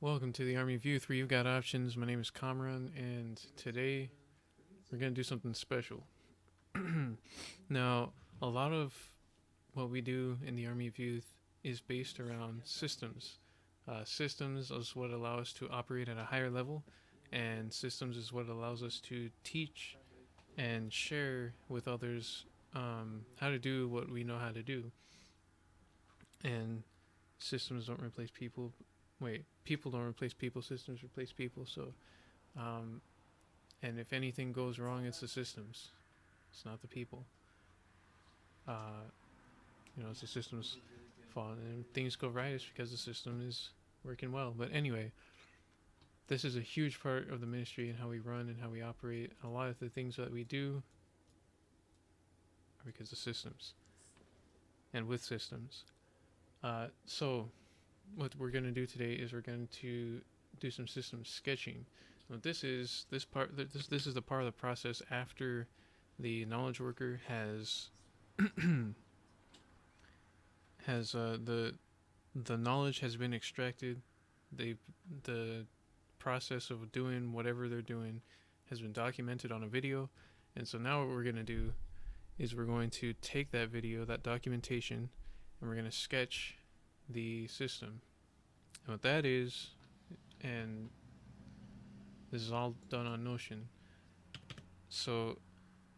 Welcome to the Army of Youth where you've got options. My name is Kamran, and today we're going to do something special. Now, a lot of what we do in the Army of Youth is based around systems. Systems is what allow us to operate at a higher level, and systems is what allows us to teach and share with others how to do what we know how to do. And systems don't replace people. Wait, people don't replace people. Systems replace people. So, um, and if anything goes wrong, it's the systems. It's not the people. Uh, it's the system's fault. And if things go right, it's because the system is working well. But anyway, this is a huge part of the ministry and how we run and how we operate. A lot of the things that we do are because of systems and with systems. So what we're going to do today is we're going to do some system sketching. Now this is the part of the process after the knowledge worker has the knowledge has been extracted. The process of doing whatever they're doing has been documented on a video, and so now what we're going to do is we're going to take that video, that documentation, and we're going to sketch the system. And what that is, and this is all done on Notion. So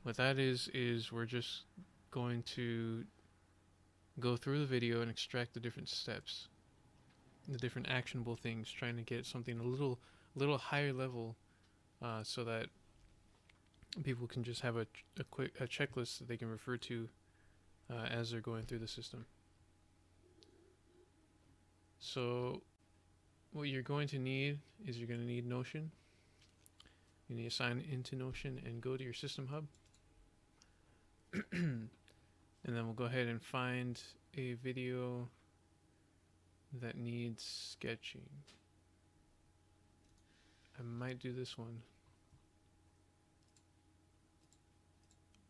what that is we're just going to go through the video and extract the different steps, the different actionable things, trying to get something a little higher level, so that people can just have a checklist that they can refer to as they're going through the system. So what you're going to need is you're going to need Notion. You need to sign into Notion and go to your system hub. And then we'll go ahead and find a video that needs sketching. I might do this one.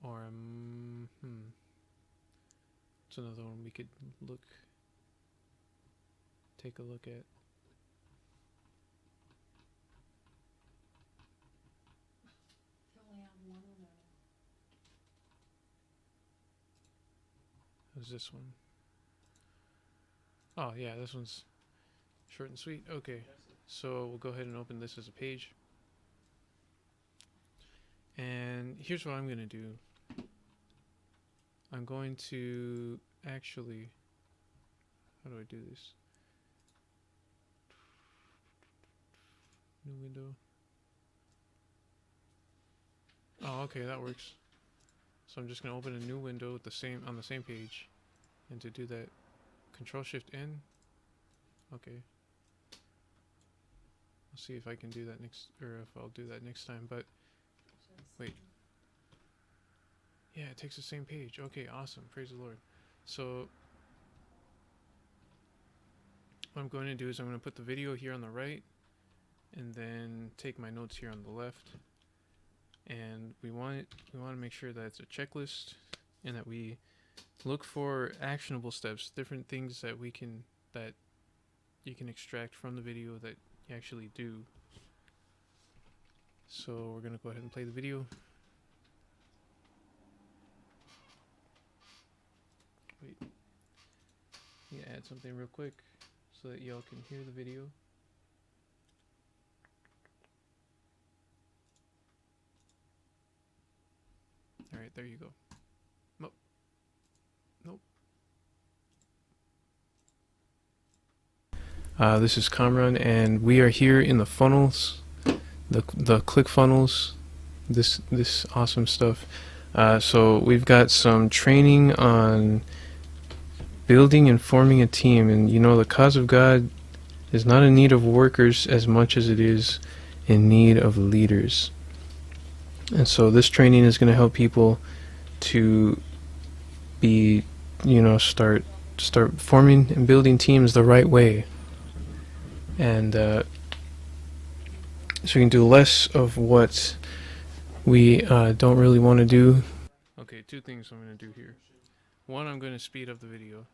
Or it's another one we could take a look at. How's this one? Oh yeah, this one's short and sweet. Okay, so we'll go ahead and open this as a page. And here's what I'm going to do. I'm going to actually, how do I do this? New window. Oh, okay, that works. So I'm just going to open a new window with on the same page. And to do that, Control Shift N. Okay. I'll see if I can do that next, or if I'll do that next time, but wait. Yeah, it takes the same page. Okay, awesome. Praise the Lord. So what I'm going to do is I'm going to put the video here on the right and then take my notes here on the left. And we want to make sure that it's a checklist and that we look for actionable steps, different things that you can extract from the video that you actually do. So we're going to go ahead and play the video. Wait. I'm going to add something real quick so that y'all can hear the video. Alright, there you go. Nope. This is Kamran, and we are here in the funnels, the ClickFunnels, this awesome stuff. So we've got some training on building and forming a team, and the cause of God is not in need of workers as much as it is in need of leaders. And so this training is going to help people to be, start forming and building teams the right way. And so we can do less of what we don't really want to do. Okay, two things I'm going to do here. One, I'm going to speed up the video.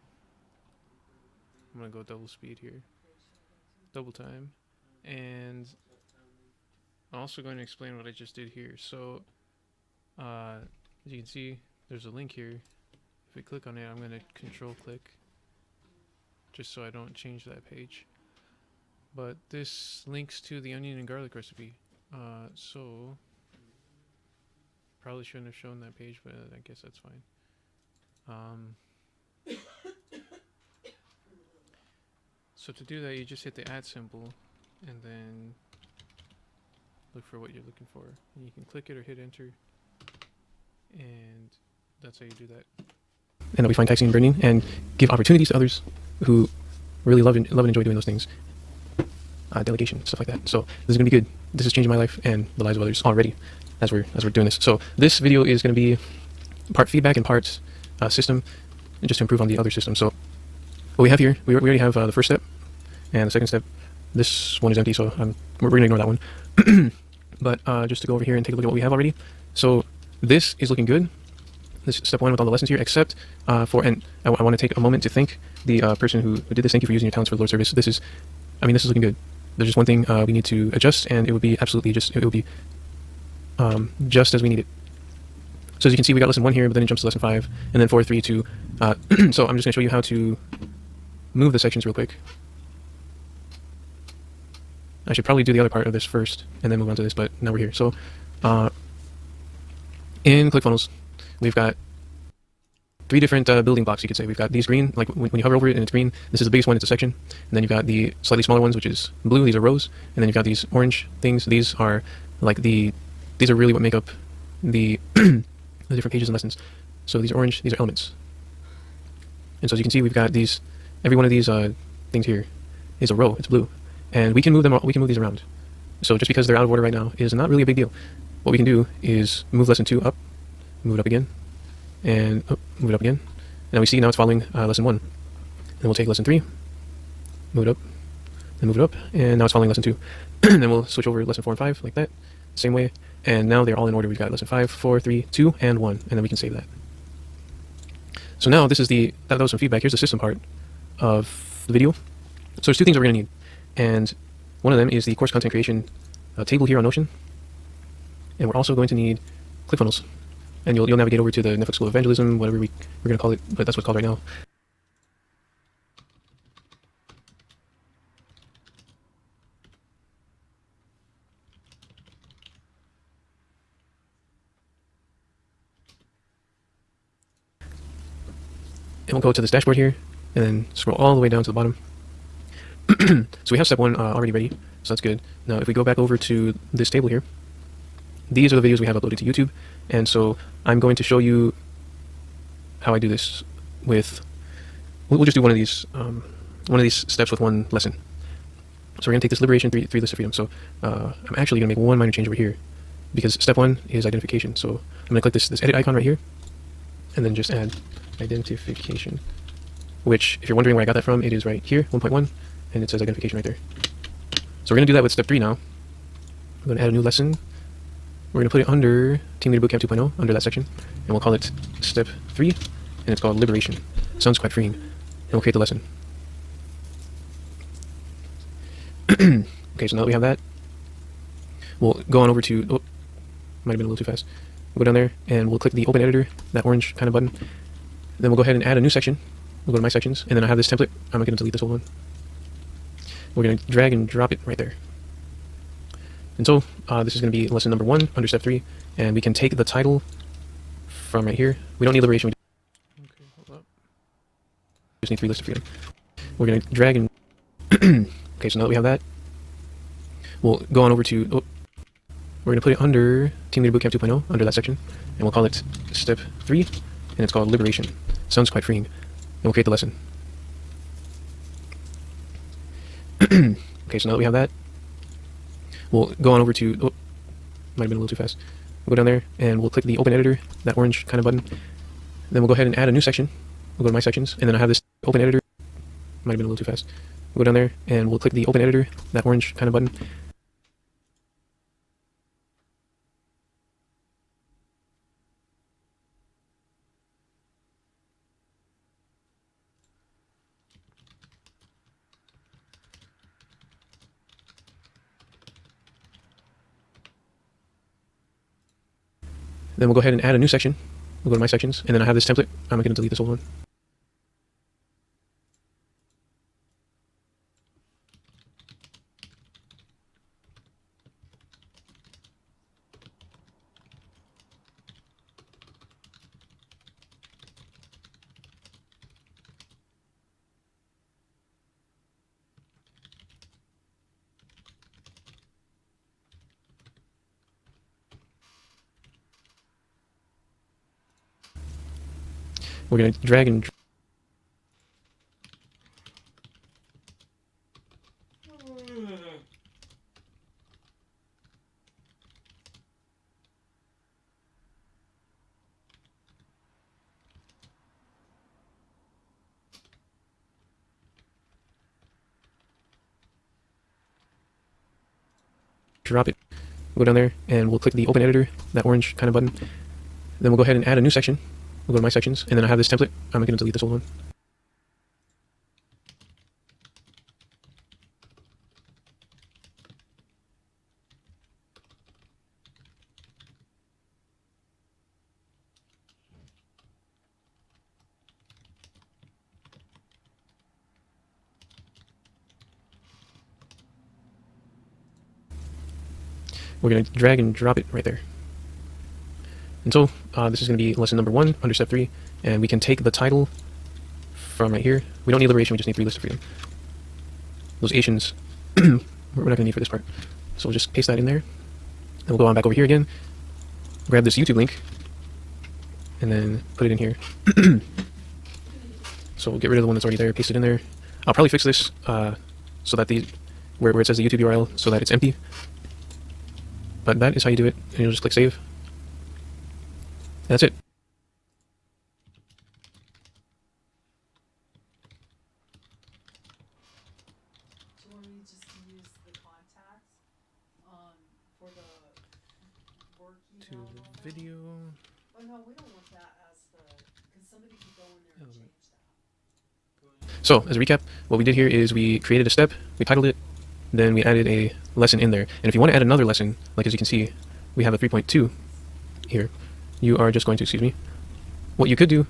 I'm going to go double speed here. Double time. And I'm also going to explain what I just did here. So, as you can see, there's a link here. If we click on it, I'm going to control click just so I don't change that page. But this links to the onion and garlic recipe. So, probably shouldn't have shown that page, but I guess that's fine. So to do that, you just hit the add symbol and then look for what you're looking for. And you can click it or hit enter, and that's how you do that. And that we find taxing and burning and give opportunities to others who really love and enjoy doing those things. Delegation, stuff like that. So this is gonna be good. This is changing my life and the lives of others already as we're doing this. So this video is gonna be part feedback and part system, just to improve on the other system. So what we have here, we already have the first step and the second step. This one is empty, so we're gonna ignore that one. But just to go over here and take a look at what we have already. So this is looking good. This is step one with all the lessons here, except and I want to take a moment to thank the person who did this. Thank you for using your talents for the Lord's service. This is looking good. There's just one thing we need to adjust, and it would be absolutely just just as we need it. So as you can see, we got lesson 1 here, but then it jumps to lesson 5, and then 4, 3, 2. So I'm just going to show you how to move the sections real quick. I should probably do the other part of this first, and then move on to this, but now we're here. So in ClickFunnels, we've got 3 different building blocks, you could say. We've got these green, like when you hover over it and it's green, this is the biggest one, it's a section. And then you've got the slightly smaller ones, which is blue, these are rows. And then you've got these orange things, these are like these are really what make up the the different pages and lessons. So these are orange, these are elements. And so as you can see, we've got these, every one of these things here is a row, it's blue. And we can move these around. So just because they're out of order right now is not really a big deal. What we can do is move lesson 2 up, move it up again, and move it up again. And now we see now it's following lesson 1. Then we'll take lesson 3, move it up, then move it up, and now it's following lesson 2. And then we'll switch over lesson 4 and 5 like that, same way. And now they're all in order. We've got lesson 5, 4, 3, 2, and 1, and then we can save that. So now this is that was some feedback. Here's the system part of the video. So there's 2 things that we're going to need, and one of them is the course content creation table here on Notion, and we're also going to need ClickFunnels. And you'll navigate over to the Netflix School of Evangelism, whatever we're going to call it, but that's what's called right now. And we'll go to this dashboard here, and then scroll all the way down to the bottom. So we have step 1 already ready, so that's good. Now if we go back over to this table here, these are the videos we have uploaded to YouTube, and so I'm going to show you how I do this with, we'll just do one of these steps with one lesson. So we're going to take this Liberation 3 list of freedom. So I'm actually going to make one minor change over here, because step 1 is identification. So I'm going to click this edit icon right here, and then just add identification, which if you're wondering where I got that from, it is right here, 1.1, and it says identification right there. So we're going to do that with step 3 now. I'm going to add a new lesson. We're going to put it under Team Leader Bootcamp 2.0, under that section, and we'll call it step 3, and it's called Liberation. Sounds quite freeing. And we'll create the lesson. Okay, so now that we have that, we'll go on over to, oh, might have been a little too fast. We'll go down there, and we'll click the Open Editor, that orange kind of button. Then we'll go ahead and add a new section. We'll go to My Sections, and then I have this template. I'm not going to delete this old one. We're going to drag and drop it right there. And so this is going to be lesson number 1 under step 3, and we can take the title from right here. We don't need Liberation. Okay, hold up. We just need 3 lists of freedom. We're going to drag and okay, so now that we have that, we'll go on over to, oh, we're going to put it under Team Leader Bootcamp 2.0, under that section, and we'll call it step 3, and it's called Liberation. Sounds quite freeing. And we'll create the lesson. Okay, so now that we have that, we'll go on over to, oh, might have been a little too fast. We'll go down there, and we'll click the Open Editor, that orange kind of button. Then we'll go ahead and add a new section. We'll go to My Sections, and then I have this Open Editor. Might have been a little too fast. We'll go down there, and we'll click the Open Editor, that orange kind of button. Then we'll go ahead and add a new section. We'll go to my sections, and then I have this template. I'm going to delete this old one. We're going to drag and drop it. We'll go down there and we'll click the open editor, that orange kind of button. Then we'll go ahead and add a new section. We'll go to my sections, and then I have this template. I'm going to delete this old one. We're going to drag and drop it right there. And so this is going to be lesson number 1 under step 3, and we can take the title from right here. We don't need liberation, we just need 3 lists of freedom. Those Asians, we're not going to need for this part. So we'll just paste that in there. And we'll go on back over here again, grab this YouTube link, and then put it in here. So we'll get rid of the one that's already there, paste it in there. I'll probably fix this so that where it says the YouTube URL, so that it's empty. But that is how you do it, and you'll just click save. That's it. Do you want me just to use the contacts for the work To email and the all that? video Oh no, we don't want that as because somebody can go in there and element. change that. So, as a recap, what we did here is we created a step, we titled it, then we added a lesson in there. And if you want to add another lesson, like as you can see, we have a 3.2 here. You are just going to, excuse me, what you could do,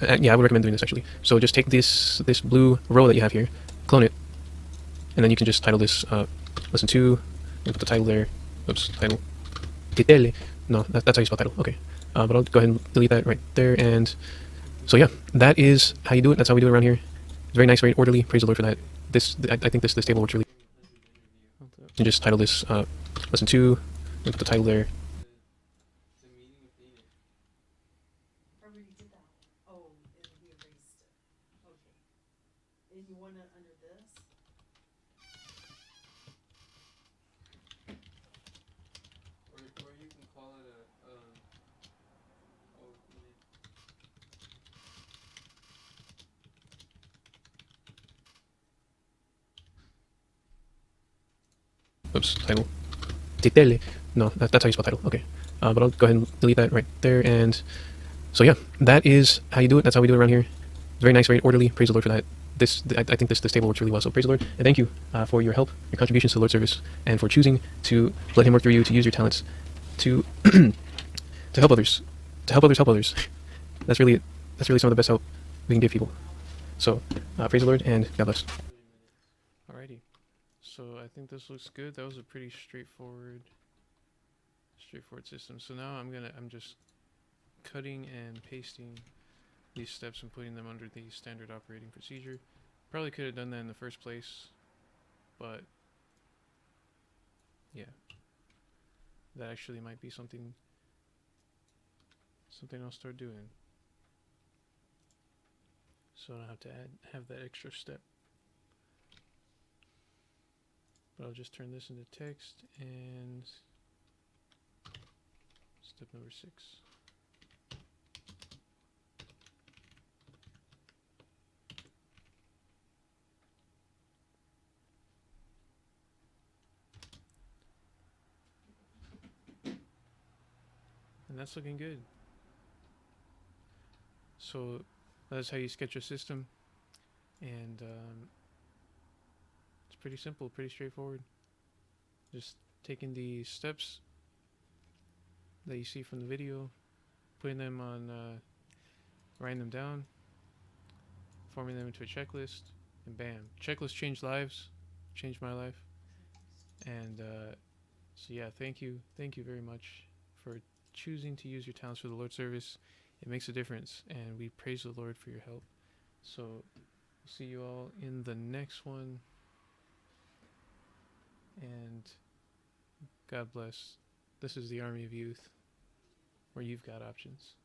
yeah, I would recommend doing this actually. So just take this blue row that you have here, clone it, and then you can just title this lesson 2, and put the title there. Oops, title. Titele. No, that's how you spell title. Okay. But I'll go ahead and delete that right there. And so yeah, that is how you do it. That's how we do it around here. It's very nice, very orderly. Praise the Lord for that. I think this table works really. You just title this lesson 2, and put the title there. I already did that. Oh, and he erased it. Okay. And you want it under this? Or you can call it a Oops, title. Titele. No, that's how you spell title. Okay. But I'll go ahead and delete that right there. And so yeah, that is how you do it. That's how we do it around here. It's very nice, very orderly. Praise the Lord for that. I think this table works really well. So praise the Lord, and thank you for your help, your contributions to the Lord's service, and for choosing to let Him work through you, to use your talents, to to help others, help others. That's really some of the best help we can give people. So praise the Lord, and God bless. Alrighty. So I think this looks good. That was a pretty straightforward system. So now I'm just cutting and pasting these steps and putting them under the standard operating procedure. Probably could have done that in the first place, but yeah, that actually might be something I'll start doing, so I don't have to have that extra step. But I'll just turn this into text and step number 6. And that's looking good. So that's how you sketch a system, and it's pretty simple, pretty straightforward. Just taking the steps that you see from the video putting them on, writing them down, forming them into a checklist, and bam, checklist changed lives, changed my life, and so yeah, thank you very much for choosing to use your talents for the Lord's service. It makes a difference, and we praise the Lord for your help. So, we'll see you all in the next one, and God bless. This is the Army of Youth, where you've got options.